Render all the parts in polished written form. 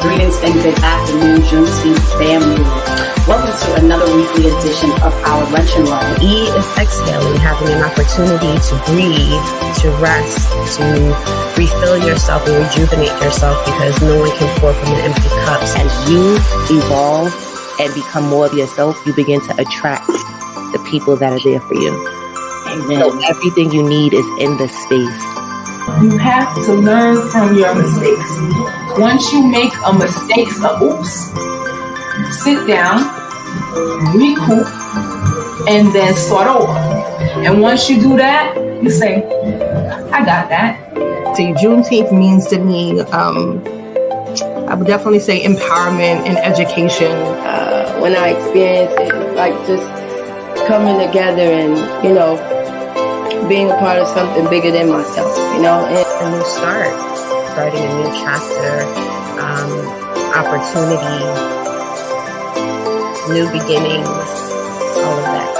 Greetings, and good afternoon, Juneteenth family. Welcome to another weekly edition of our Luncheon Line. E is exhaling, having an opportunity to breathe, to rest, to refill yourself and rejuvenate yourself because no one can pour from an empty cup. As you evolve and become more of yourself, you begin to attract the people that are there for you. Amen. So everything you need is in this space. You have to learn from your mistakes. Once you make a mistake, sit down, recoup, and then start over. And once you do that, you say, I got that. See, Juneteenth means to me, I would definitely say empowerment and education. When I experience it, it's like just coming together and, being a part of something bigger than myself, And A new start, starting a new chapter, opportunity, new beginnings, all of that.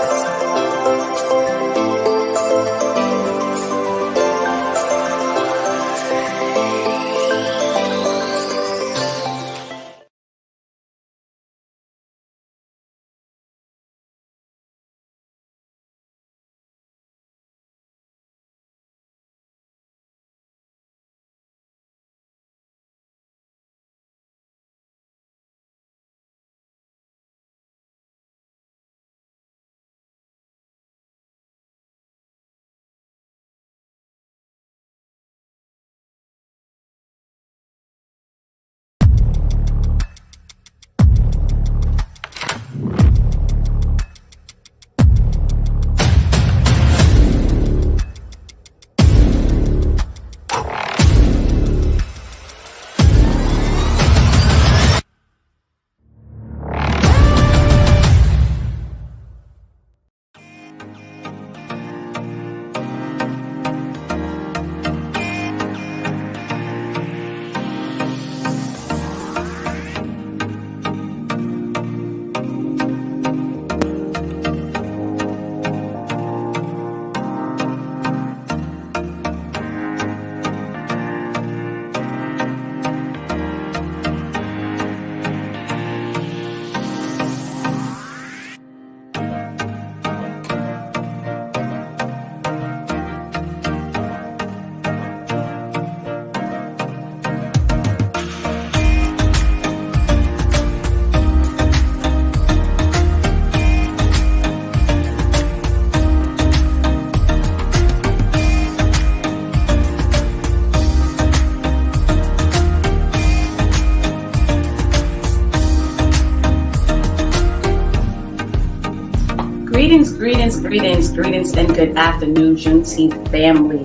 Greetings, and good afternoon, Juneteenth family.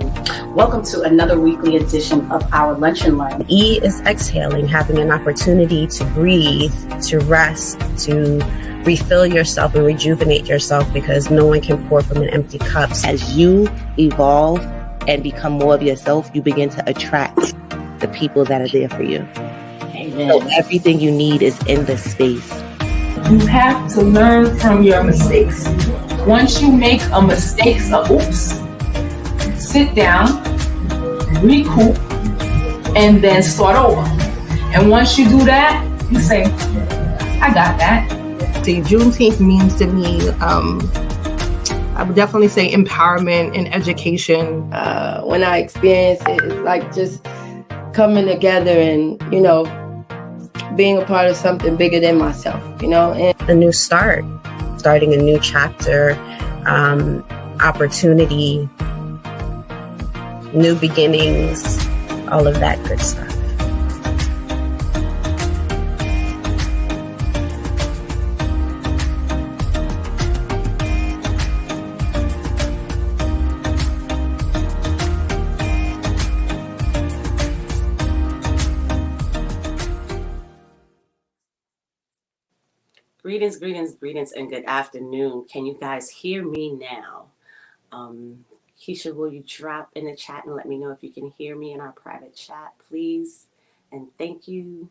Welcome to another weekly edition of our Luncheon Line. E is exhaling, having an opportunity to breathe, to rest, to refill yourself and rejuvenate yourself because no one can pour from an empty cup. As you evolve and become more of yourself, you begin to attract the people that are there for you. Amen. So everything you need is in this space. You have to learn from your mistakes. Once you make a mistake, sit down, recoup, and then start over. And once you do that, you say, I got that. See, Juneteenth means to me, I would definitely say empowerment and education. When I experience it, it's like just coming together and, being a part of something bigger than myself, you know? And a new start, starting a new chapter, opportunity, new beginnings, all of that good stuff. Greetings, greetings, greetings, and good afternoon. Can you guys hear me now? Keisha, will you drop in the chat and let me know if you can hear me in our private chat, please? And thank you.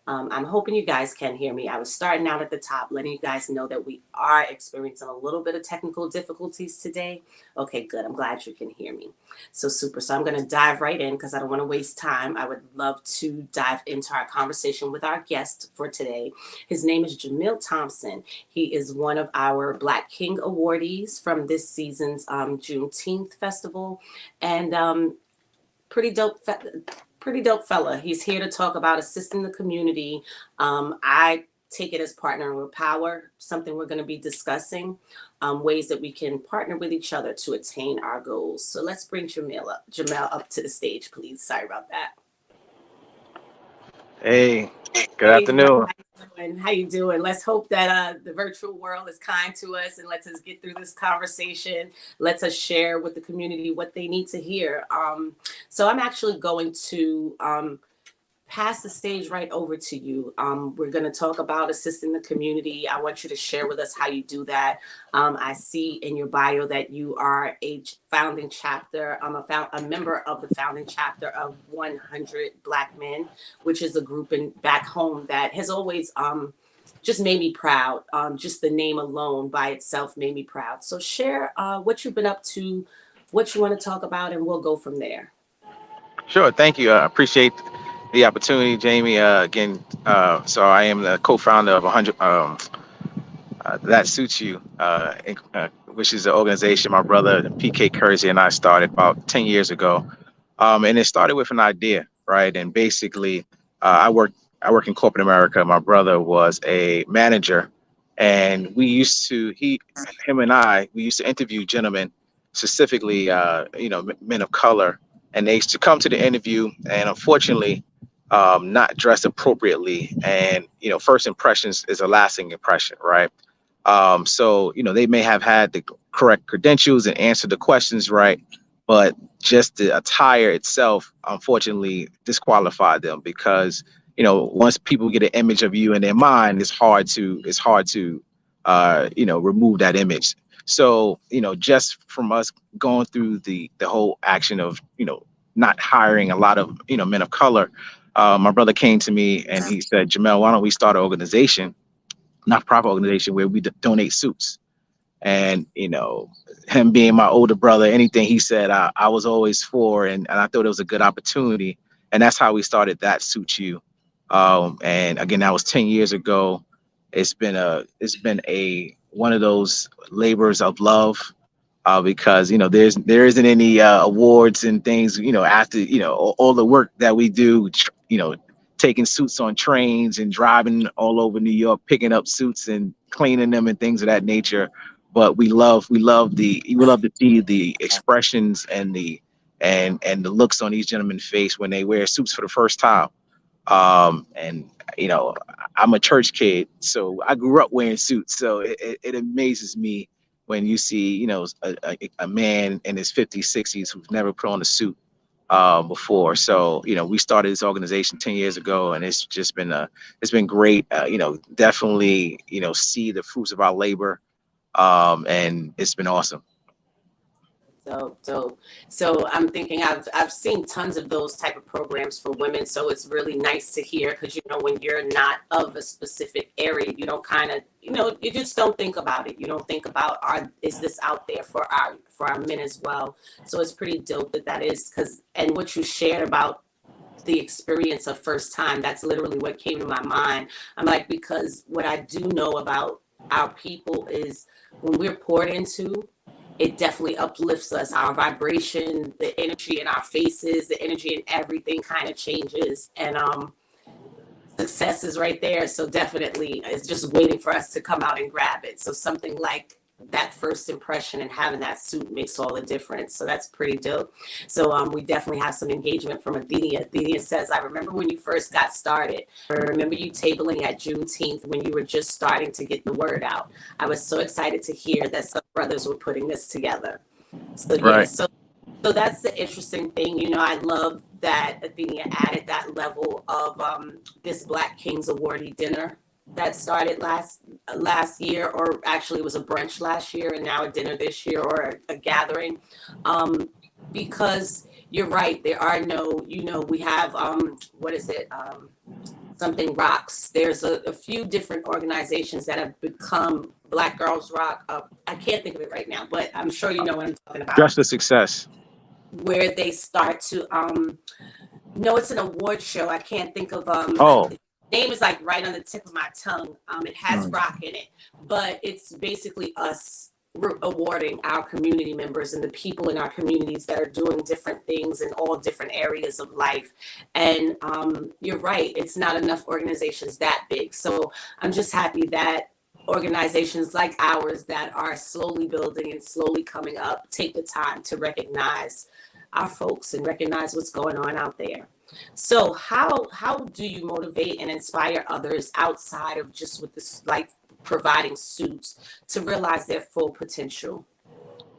I'm hoping you guys can hear me. I was starting out at the top, letting you guys know that we are experiencing a little bit of technical difficulties today. Okay, good. I'm glad you can hear me. So super. So I'm going to dive right in because I don't want to waste time. I would love to dive into our conversation with our guest for today. His name is Jamael Thompson. He is one of our Black King awardees from this season's Juneteenth festival. And pretty dope fella. He's here to talk about assisting the community. I take it as partnering with power, something we're going to be discussing, ways that we can partner with each other to attain our goals. So let's bring Jamael up to the stage, please. Sorry about that. Hey, good afternoon. How you doing? Let's hope that the virtual world is kind to us and lets us get through this conversation. Lets us share with the community what they need to hear. So I'm actually going to pass the stage right over to you. We're going to talk about assisting the community. I want you to share with us how you do that. I see in your bio that you are a founding chapter. I'm a member of the founding chapter of 100 Black Men, which is a group back home that has always just made me proud. Just the name alone by itself made me proud. So share what you've been up to, what you want to talk about, and we'll go from there. Sure, thank you. I appreciate the opportunity, Jamie. Again, so I am the co-founder of 100 That Suits You, which is an organization my brother PK Kersey and I started about 10 years ago. And it started with an idea, right? And basically, I work in corporate America. My brother was a manager, and we used to we used to interview gentlemen, specifically, men of color, and they used to come to the interview, and unfortunately, not dressed appropriately. And first impressions is a lasting impression, right? So they may have had the correct credentials and answered the questions right, but just the attire itself, unfortunately, disqualified them because once people get an image of you in their mind, it's hard to remove that image. So just from us going through the whole action of not hiring a lot of men of color, my brother came to me and he said, Jamael, why don't we start an organization, not-for-profit organization, where we donate suits? And him being my older brother, anything he said, I was always for, and I thought it was a good opportunity, and that's how we started That Suits You. And again, that was 10 years ago. It's been a one of those labors of love, because there isn't any awards and things after all the work that we do, taking suits on trains and driving all over New York, picking up suits and cleaning them and things of that nature. But we love to see the expressions and the looks on these gentlemen's face when they wear suits for the first time. And I'm a church kid, so I grew up wearing suits. So it amazes me when you see a man in his 50s, 60s who's never put on a suit before. So we started this organization 10 years ago, and it's just been great. Definitely see the fruits of our labor, and it's been awesome. So I'm thinking I've seen tons of those type of programs for women. So it's really nice to hear, because when you're not of a specific area, you don't you just don't think about it. You don't think about is this out there for our men as well. So it's pretty dope that is, and what you shared about the experience of first time, that's literally what came to my mind. I'm like, because what I do know about our people is when we're poured into, it definitely uplifts us. Our vibration, the energy in our faces, the energy in everything kind of changes. And success is right there. So definitely it's just waiting for us to come out and grab it. So something like that first impression and having that suit makes all the difference. So that's pretty dope. So we definitely have some engagement from Athenia. Athenia says, I remember when you first got started. I remember you tabling at Juneteenth when you were just starting to get the word out. I was so excited to hear that some brothers were putting this together. So yeah, Right. so that's the interesting thing. You know, I love that Athenia added that level of this Black Kings awardee dinner that started last year, or actually it was a brunch last year and now a dinner this year, or a gathering, because you're right, there are no, you know, we have what is it, something rocks. There's a few different organizations that have become Black Girls Rock. I can't think of it right now, but I'm sure you know what I'm talking about. Just for success. Where they start to no, it's an award show. I can't think of Oh. name is like right on the tip of my tongue. It has rock in it, but it's basically us awarding our community members and the people in our communities that are doing different things in all different areas of life. And you're right, it's not enough organizations that big. So I'm just happy that organizations like ours that are slowly building and slowly coming up take the time to recognize our folks and recognize what's going on out there. So how do you motivate and inspire others outside of just with this, like providing suits, to realize their full potential?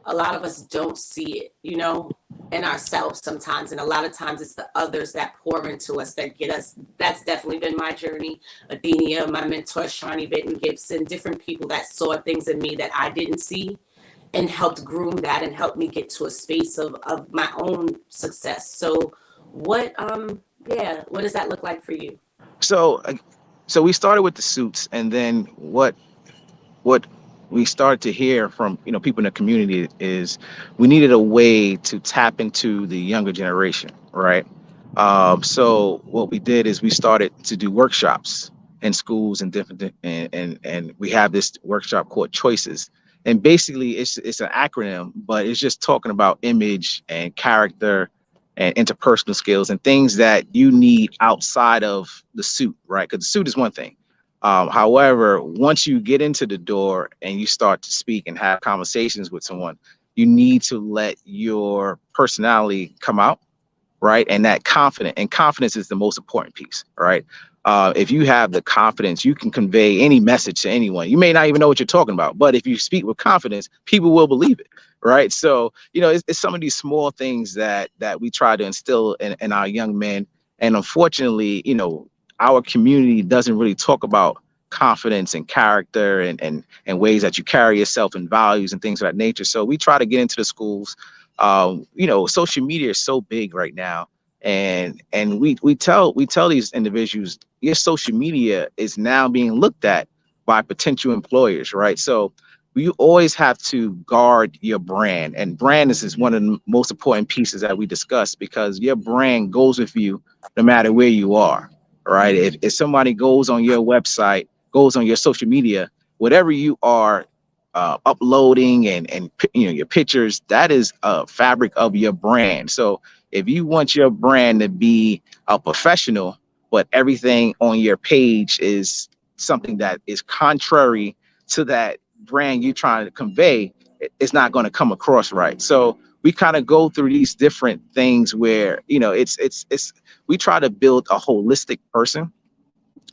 A lot of us don't see it, you know, in ourselves sometimes. And a lot of times it's the others that pour into us that get us. That's definitely been my journey. Athenia, my mentor, Shawnee Benton Gibson, different people that saw things in me that I didn't see and helped groom that and helped me get to a space of my own success. So what does that look like for you? So we started with the suits, and then what we started to hear from, you know, people in the community is we needed a way to tap into the younger generation, right? So what we did is we started to do workshops in schools and different, and we have this workshop called Choices. And basically it's an acronym, but it's just talking about image and character and interpersonal skills and things that you need outside of the suit, right? Because the suit is one thing. However, once you get into the door and you start to speak and have conversations with someone, you need to let your personality come out, right? And that confidence is the most important piece, right? If you have the confidence, you can convey any message to anyone. You may not even know what you're talking about, but if you speak with confidence, people will believe it, right? So, you know, it's some of these small things that we try to instill in our young men. And unfortunately, you know, our community doesn't really talk about confidence and character and ways that you carry yourself and values and things of that nature. So we try to get into the schools. You know, social media is so big right now. And we tell these individuals, your social media is now being looked at by potential employers, right? So you always have to guard your brand, and brand is one of the most important pieces that we discuss, because your brand goes with you no matter where you are, right? If somebody goes on your website, goes on your social media, whatever you are uploading and you know, your pictures, that is a fabric of your brand. So if you want your brand to be a professional, but everything on your page is something that is contrary to that brand you're trying to convey, it's not going to come across right. So we kind of go through these different things where, you know, it's we try to build a holistic person,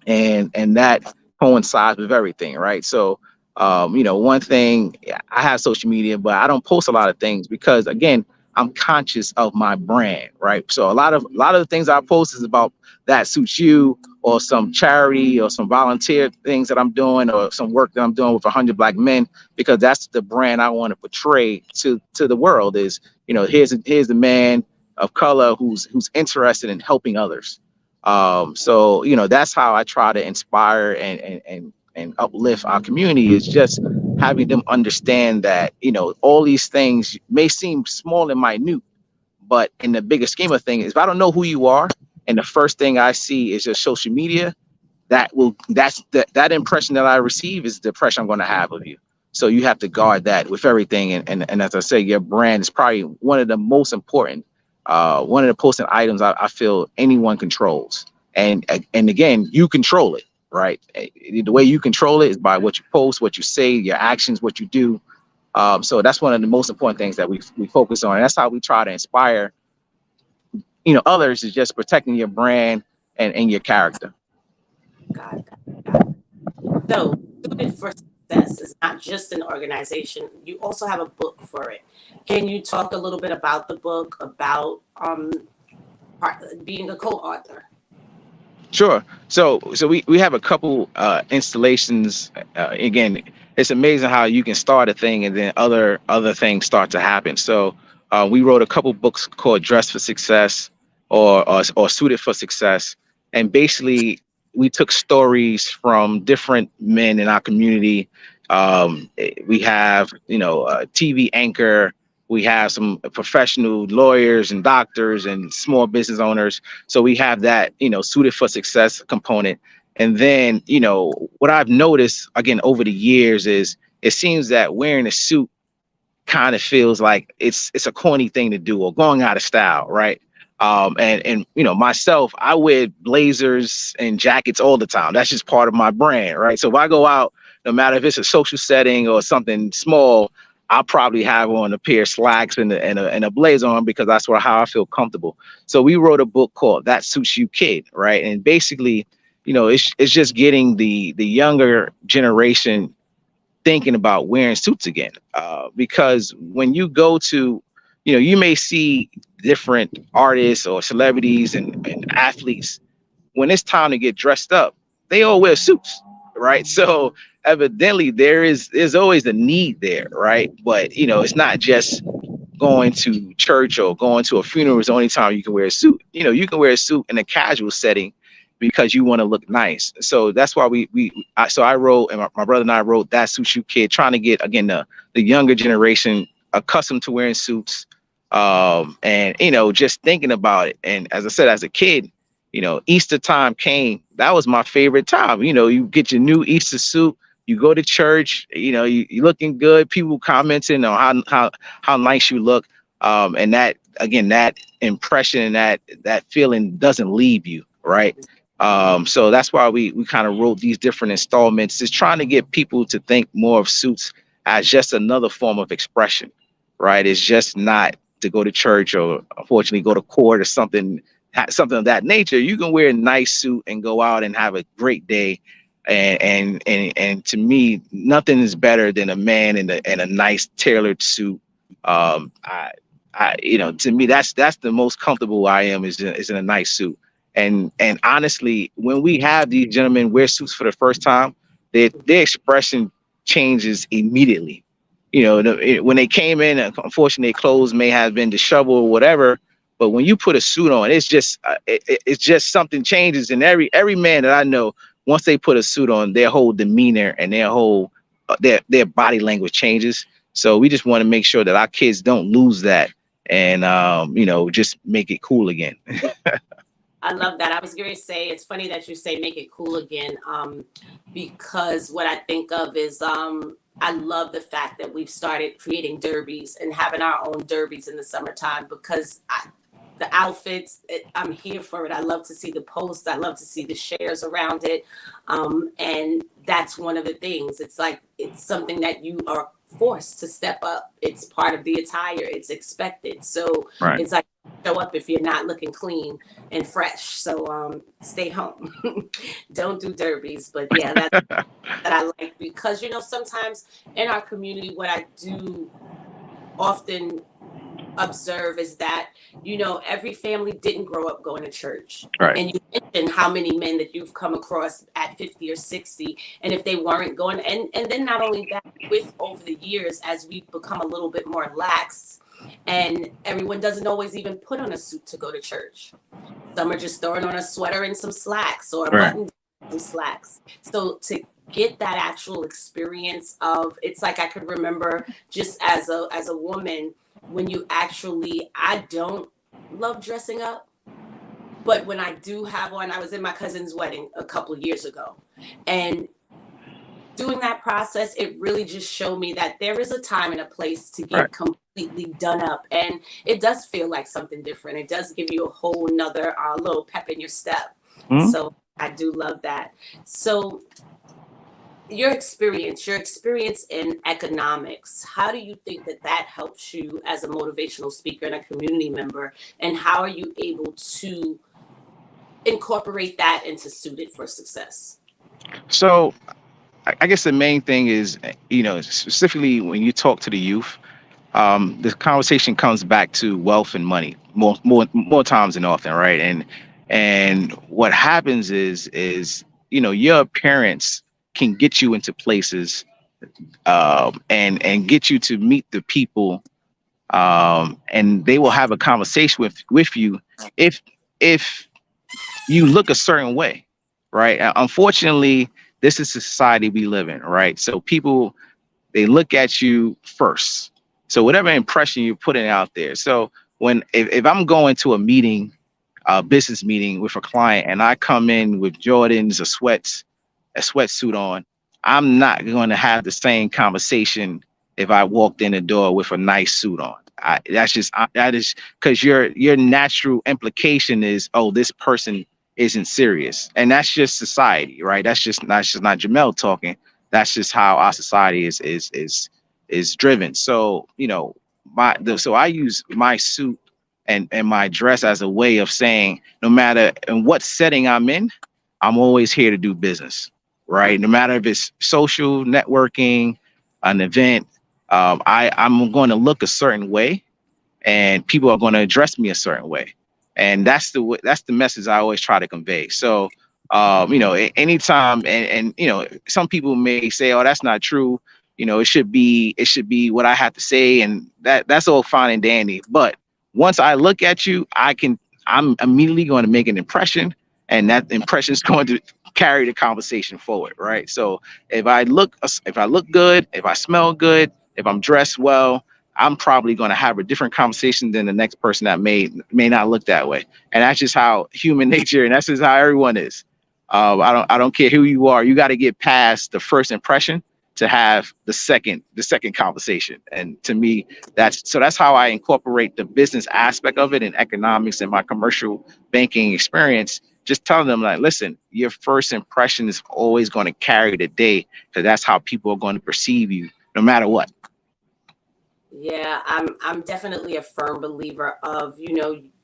and that coincides with everything, right? So you know, one thing, I have social media, but I don't post a lot of things because, again, I'm conscious of my brand, right? So a lot of the things I post is about that suits you, or some charity or some volunteer things that I'm doing, or some work that I'm doing with 100 Black men, because that's the brand I want to portray to the world. Is, you know, here's the man of color who's interested in helping others. So, you know, that's how I try to inspire and uplift our community, is just having them understand that, you know, all these things may seem small and minute, but in the bigger scheme of things, if I don't know who you are, and the first thing I see is your social media, that impression that I receive is the impression I'm going to have of you. So you have to guard that with everything. And as I say, your brand is probably one of the most important, one of the important items I feel anyone controls. And again, you control it, right? The way you control it is by what you post, what you say, your actions, what you do. So that's one of the most important things that we focus on. And that's how we try to inspire, others, is just protecting your brand and your character. Got it. Got it. So, Student for Success is not just an organization. You also have a book for it. Can you talk a little bit about the book, about being a co-author? Sure. So we have a couple installations. Again, it's amazing how you can start a thing and then other things start to happen. So we wrote a couple books called Dress for Success or Suited for Success. And basically we took stories from different men in our community. We have, a TV anchor. We have some professional lawyers and doctors and small business owners. So we have that, Suited for Success component. And then, what I've noticed, again, over the years is it seems that wearing a suit kind of feels like it's a corny thing to do or going out of style, right? And myself, I wear blazers and jackets all the time. That's just part of my brand, right? So if I go out, no matter if it's a social setting or something small, I'll probably have on a pair of slacks and a blazer on because that's how I feel comfortable. So we wrote a book called That Suits You Kid, right? And basically, it's just getting the younger generation thinking about wearing suits again. Because when you go to, you may see different artists or celebrities and athletes, when it's time to get dressed up, they all wear suits, right? So evidently there's always a need there, right? But it's not just going to church or going to a funeral is the only time you can wear a suit. You can wear a suit in a casual setting because you want to look nice. So that's why I wrote, and my brother and I wrote That Suits You Kid, trying to get, again, the younger generation accustomed to wearing suits, and just thinking about it. And as I said, as a kid, Easter time came. That was my favorite time. You get your new Easter suit, you go to church, you looking good, people commenting on how nice you look. And that, again, that impression and that feeling doesn't leave you, right? So that's why we kind of wrote these different installments, just trying to get people to think more of suits as just another form of expression, right? It's just not to go to church or unfortunately go to court or something of that nature. You can wear a nice suit and go out and have a great day. And to me, nothing is better than a man in a nice tailored suit. To me, that's the most comfortable I am is in a nice suit. And honestly, when we have these gentlemen wear suits for the first time, their expression changes immediately. When they came in, unfortunately, their clothes may have been disheveled or whatever. But when you put a suit on, it's just something changes. And every man that I know, once they put a suit on, their whole demeanor and their whole their body language changes. So we just want to make sure that our kids don't lose that and just make it cool again. I love that. I was going to say, it's funny that you say make it cool again, because what I think of is I love the fact that we've started creating derbies and having our own derbies in the summertime, because the outfits, I'm here for it. I love to see the posts. I love to see the shares around it. And that's one of the things. It's like, it's something that you are forced to step up. It's part of the attire. It's expected. So right. It's like, show up if you're not looking clean and fresh. So stay home. Don't do derbies. But yeah, that's that I like, because, sometimes in our community, what I do often observe is that, every family didn't grow up going to church. Right. And you mentioned how many men that you've come across at 50 or 60, and if they weren't going, and then not only that, with over the years, as we've become a little bit more lax, and everyone doesn't always even put on a suit to go to church. Some are just throwing on a sweater and some slacks, or a button and some slacks. So to get that actual experience of, it's like I could remember just as a woman, when you actually, I don't love dressing up, but when I do have one, I was in my cousin's wedding a couple of years ago, and doing that process, it really just showed me that there is a time and a place to get completely done up, and it does feel like something different. It does give you a whole nother little pep in your step. Mhm. So I do love that. So your experience in economics, how do you think that that helps you as a motivational speaker and a community member? And how are you able to incorporate that into Suited for Success? So I guess the main thing is, specifically when you talk to the youth, the conversation comes back to wealth and money more times than often, right? And what happens is your appearance can get you into places, and get you to meet the people, and they will have a conversation with you if you look a certain way, right? Unfortunately, this is the society we live in, right? So people, they look at you first. So whatever impression you're putting out there. So if I'm going to a meeting, a business meeting with a client, and I come in with Jordans or a sweatsuit on, I'm not going to have the same conversation if I walked in the door with a nice suit on. That is because your natural implication is, oh, this person isn't serious, and that's just society, right? That's just not Jamael talking. That's just how our society is driven. So so I use my suit and my dress as a way of saying, no matter in what setting I'm in, I'm always here to do business, right? No matter if it's social networking, an event, I'm going to look a certain way, and people are going to address me a certain way, and that's the message I always try to convey. So anytime, and some people may say, oh, that's not true, it should be what I have to say, and that's all fine and dandy, but once I look at you, I'm immediately going to make an impression, and that impression is going to carry the conversation forward, right? So if I look good, if I smell good, if I'm dressed well, I'm probably going to have a different conversation than the next person that may not look that way. And that's just how human nature, and that's just how everyone is. I don't care who you are. You got to get past the first impression to have the second conversation. And to me, that's how I incorporate the business aspect of it in economics and my commercial banking experience. Just telling them, like, listen, your first impression is always going to carry the day, because that's how people are going to perceive you, no matter what. Yeah, I'm definitely a firm believer of,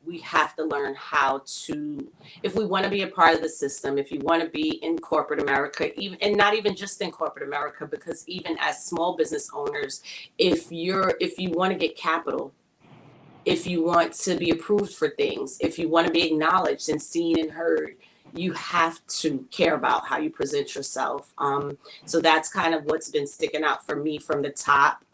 we have to learn how to, if we want to be a part of the system, if you want to be in corporate America, even, and not even just in corporate America, because even as small business owners, if you want to get capital, if you want to be approved for things, if you want to be acknowledged and seen and heard, you have to care about how you present yourself. So that's kind of what's been sticking out for me from the top,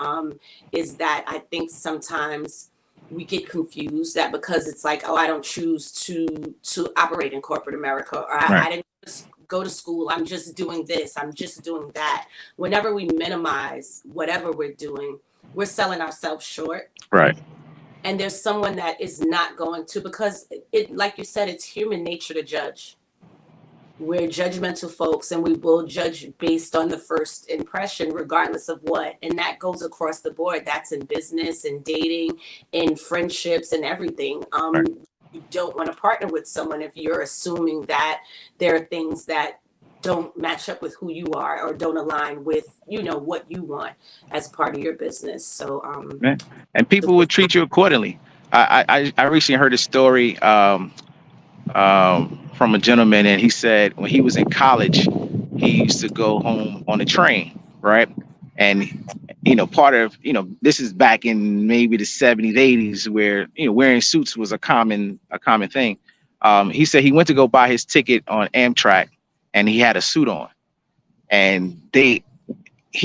is that I think sometimes we get confused that because it's like, oh, I don't choose to operate in corporate America, or Right. I didn't just go to school, I'm just doing this, I'm just doing that. Whenever we minimize whatever we're doing, we're selling ourselves short. Right. And there's someone that is not going to, because it, like you said, it's human nature to judge. We're judgmental folks, and we will judge based on the first impression, regardless of what. And that goes across the board. That's in business and dating and friendships and everything. Right. You don't want to partner with someone if you're assuming that there are things that don't match up with who you are, or don't align with, what you want as part of your business. So, And people would treat you accordingly. I recently heard a story from a gentleman, and he said when he was in college, he used to go home on a train, right? And part of this is back in maybe the 70s, 80s, where wearing suits was a common thing. He said he went to go buy his ticket on Amtrak, and he had a suit on, and he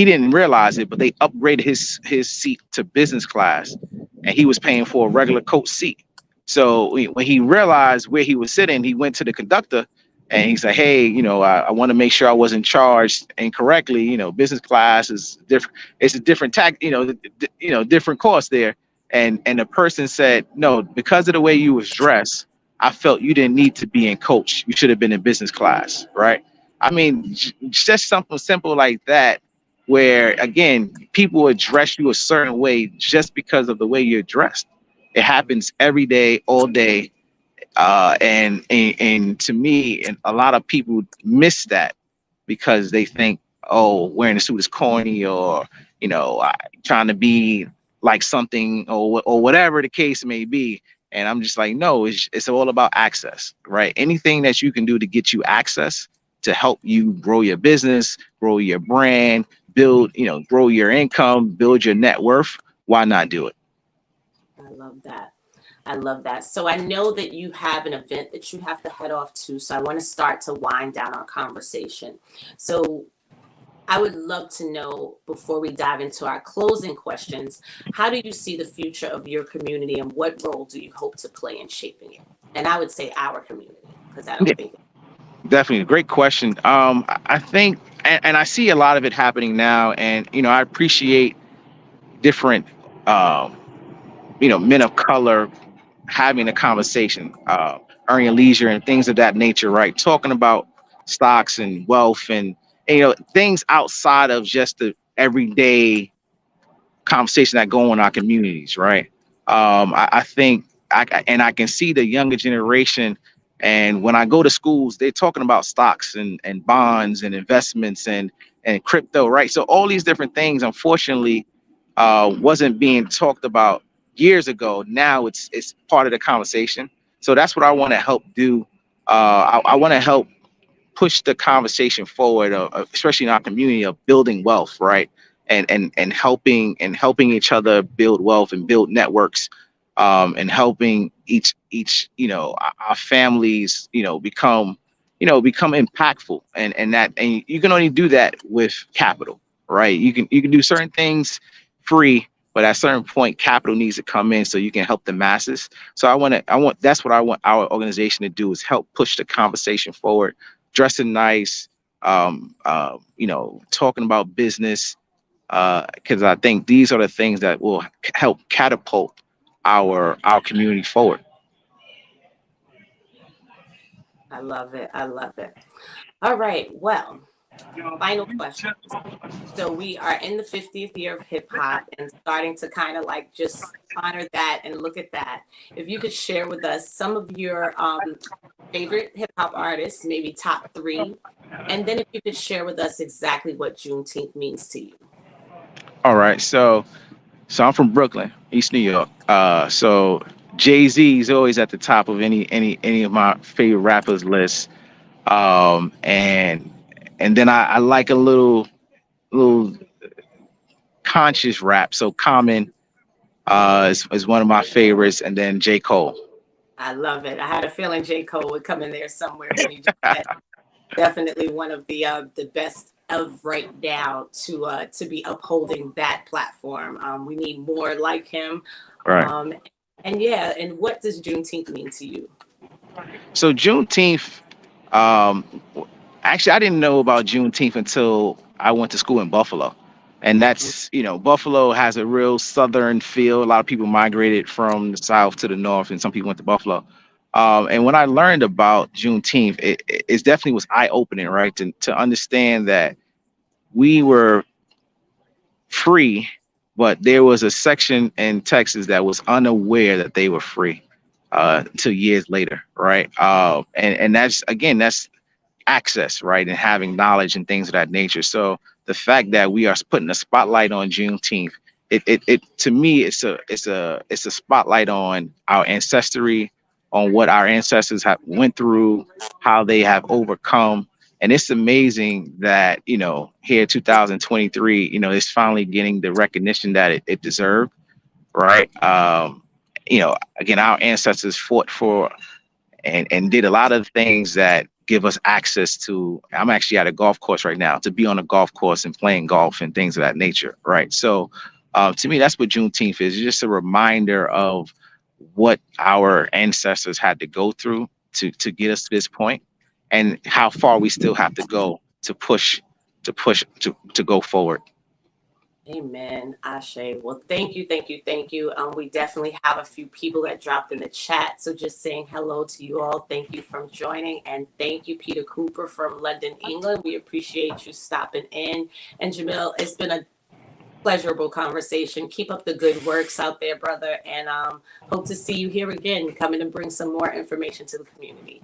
didn't realize it, but they upgraded his seat to business class, and he was paying for a regular coach seat. So when he realized where he was sitting, he went to the conductor, and he said, "Hey, I want to make sure I wasn't charged incorrectly. Business class is different. It's a different tax. Different cost there." And the person said, "No, because of the way you was dressed, I felt you didn't need to be in coach. You should have been in business class, right?" I mean, just something simple like that, where again, people address you a certain way just because of the way you're dressed. It happens every day, all day, And to me, and a lot of people miss that because they think, oh, wearing a suit is corny, or trying to be like something, or whatever the case may be. And I'm just like, no, it's all about access, right? Anything that you can do to get you access to help you grow your business, grow your brand, build, grow your income, build your net worth. Why not do it? I love that. I love that. So I know that you have an event that you have to head off to. So I want to start to wind down our conversation. So I would love to know, before we dive into our closing questions, how do you see the future of your community, and what role do you hope to play in shaping it? And I would say our community, because I don't think. Definitely, great question. I think, and I see a lot of it happening now, and I appreciate different, men of color having a conversation, earning leisure and things of that nature, right? Talking about stocks and wealth, and things outside of just the everyday conversation that go on in our communities, right? I think I can see the younger generation, and when I go to schools, they're talking about stocks and bonds and investments and crypto, right? So all these different things, unfortunately, wasn't being talked about years ago. Now it's part of the conversation. So that's what I want to help do. I want to help push the conversation forward, especially in our community, of building wealth, right? And helping each other build wealth and build networks, and helping each our families become impactful, and you can only do that with capital, right? You can do certain things free, but at a certain point capital needs to come in so you can help the masses. So that's what I want our organization to do, is help push the conversation forward, dressing nice, talking about business, because I think these are the things that will help catapult our community forward. I love it. I love it. All right. Well, final question. So we are in the 50th year of hip hop, and starting to kind of like just honor that and look at that. If you could share with us some of your favorite hip hop artists, maybe top 3, and then if you could share with us exactly what Juneteenth means to you. All right, so I'm from Brooklyn, East New York. So Jay-Z is always at the top of any of my favorite rappers lists. And then I like a little conscious rap. So Common is one of my favorites, and then J. Cole. I love it. I had a feeling J. Cole would come in there somewhere when you just said. Definitely one of the best of right now to be upholding that platform. We need more like him. Right. And what does Juneteenth mean to you? So Juneteenth, actually, I didn't know about Juneteenth until I went to school in Buffalo. And that's, Buffalo has a real southern feel. A lot of people migrated from the south to the north, and some people went to Buffalo. And when I learned about Juneteenth, it definitely was eye-opening, right? To understand that we were free, but there was a section in Texas that was unaware that they were free until years later, right? And that's access, right? And having knowledge and things of that nature. So the fact that we are putting a spotlight on Juneteenth, it to me, it's a spotlight on our ancestry, on what our ancestors have went through, how they have overcome. And it's amazing that, here 2023, it's finally getting the recognition that it deserved, right? Again, our ancestors fought for and did a lot of things that give us access to. I'm actually at a golf course right now, to be on a golf course and playing golf and things of that nature, right? So to me, that's what Juneteenth is. It's just a reminder of what our ancestors had to go through to get us to this point, and how far we still have to go to go forward. Amen. Ashe. Well, thank you. We definitely have a few people that dropped in the chat. So just saying hello to you all. Thank you for joining. And thank you, Peter Cooper from London, England. We appreciate you stopping in. And Jamael, it's been a pleasurable conversation. Keep up the good works out there, brother, and hope to see you here again, coming and bring some more information to the community.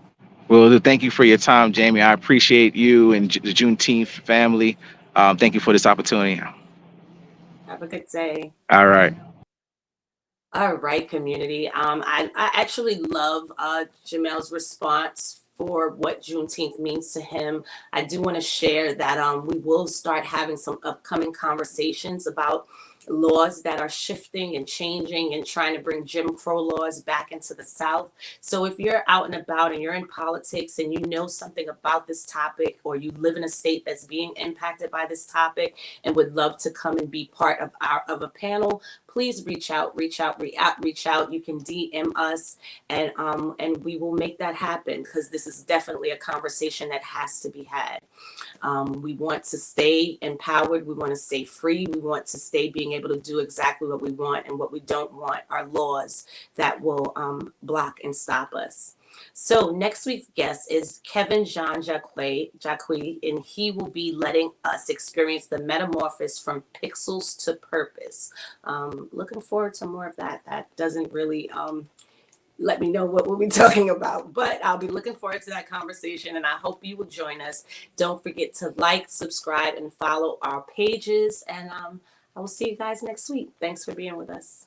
Well, thank you for your time, Jamie. I appreciate you and the Juneteenth family. Thank you for this opportunity. Have a good day. All right. All right, community. I actually love Jamael's response for what Juneteenth means to him. I do want to share that we will start having some upcoming conversations about laws that are shifting and changing and trying to bring Jim Crow laws back into the South. So if you're out and about and you're in politics and you know something about this topic, or you live in a state that's being impacted by this topic and would love to come and be part of a panel, please reach out. You can DM us, and we will make that happen, because this is definitely a conversation that has to be had. We want to stay empowered. We want to stay free. We want to stay being able to do exactly what we want, and what we don't want are laws that will block and stop us. So next week's guest is Kevin Jean Jacques, and he will be letting us experience the metamorphosis from pixels to purpose. Looking forward to more of that. That doesn't really let me know what we'll be talking about, but I'll be looking forward to that conversation, and I hope you will join us. Don't forget to like, subscribe, and follow our pages, and I will see you guys next week. Thanks for being with us.